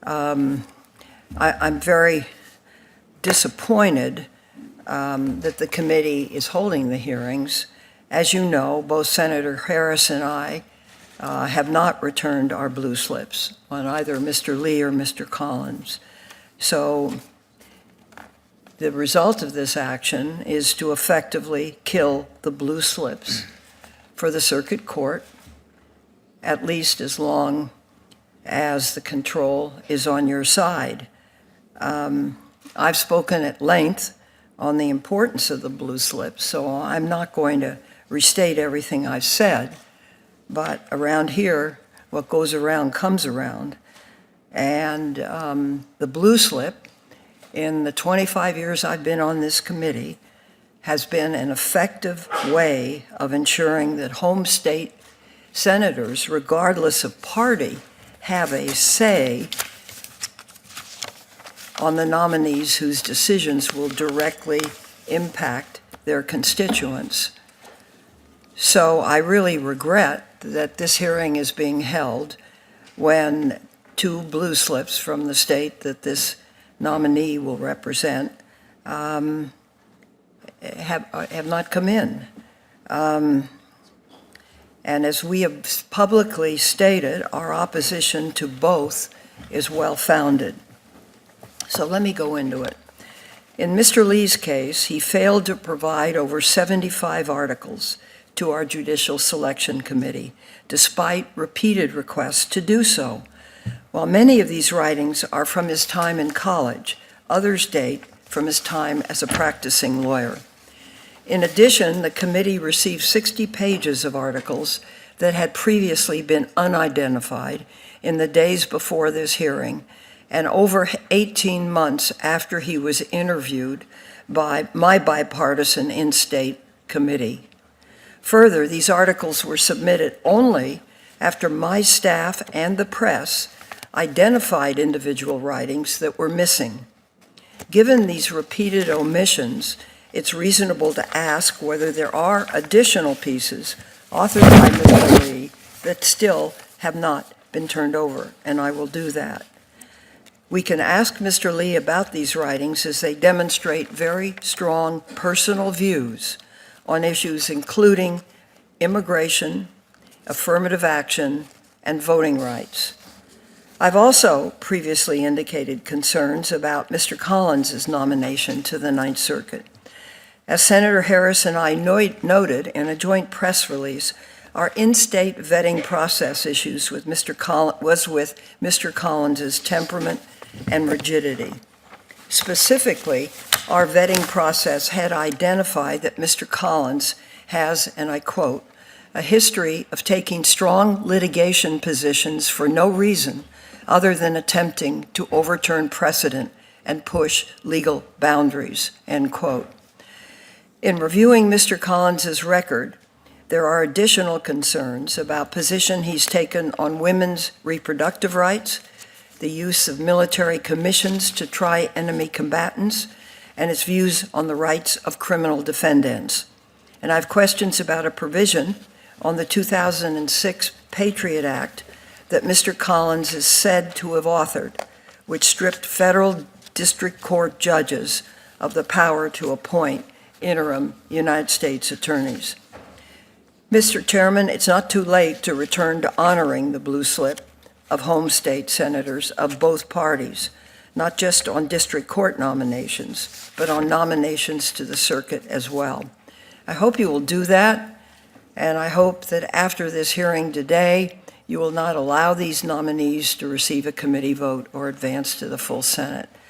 I'm very disappointed that the committee is holding the hearings. As you know, both Senator Harris and I have not returned our blue slips on either Mr. Lee or Mr. Collins. So the result of this action is to effectively kill the blue slips for the circuit court, at least as long as the control is on your side. I've spoken at length on the importance of the blue slips, so I'm not going to restate everything I've said, but around here, what goes around comes around. And the blue slip, in the 25 years I've been on this committee, has been an effective way of ensuring that home state senators, regardless of party, have a say on the nominees whose decisions will directly impact their constituents. So I really regret that this hearing is being held when two blue slips from the state that this nominee will represent have not come in. And as we have publicly stated, our opposition to both is well-founded. So let me go into it. In Mr. Lee's case, he failed to provide over 75 articles to our Judicial Selection Committee, despite repeated requests to do so. While many of these writings are from his time in college, others date from his time as a practicing lawyer. In addition, the committee received 60 pages of articles that had previously been unidentified in the days before this hearing, and over 18 months after he was interviewed by my bipartisan in-state committee. Further, these articles were submitted only after my staff and the press identified individual writings that were missing. Given these repeated omissions, it's reasonable to ask whether there are additional pieces authored by Mr. Lee that still have not been turned over, and I will do that. We can ask Mr. Lee about these writings as they demonstrate very strong personal views on issues including immigration, affirmative action, and voting rights. I've also previously indicated concerns about Mr. Collins' nomination to the Ninth Circuit. As Senator Harris and I noted in a joint press release, our in-state vetting process issues with Mr. Collins' temperament and rigidity. Specifically, our vetting process had identified that Mr. Collins has, and I quote, a history of taking strong litigation positions for no reason other than attempting to overturn precedent and push legal boundaries, end quote. In reviewing Mr. Collins' record, there are additional concerns about position he's taken on women's reproductive rights, the use of military commissions to try enemy combatants, and its views on the rights of criminal defendants. And I have questions about a provision on the 2006 Patriot Act that Mr. Collins is said to have authored, which stripped federal district court judges of the power to appoint interim United States attorneys. Mr. Chairman, it's not too late to return to honoring the blue slip of home state senators of both parties, not just on district court nominations, but on nominations to the circuit as well. I hope you will do that, and I hope that after this hearing today, you will not allow these nominees to receive a committee vote or advance to the full Senate.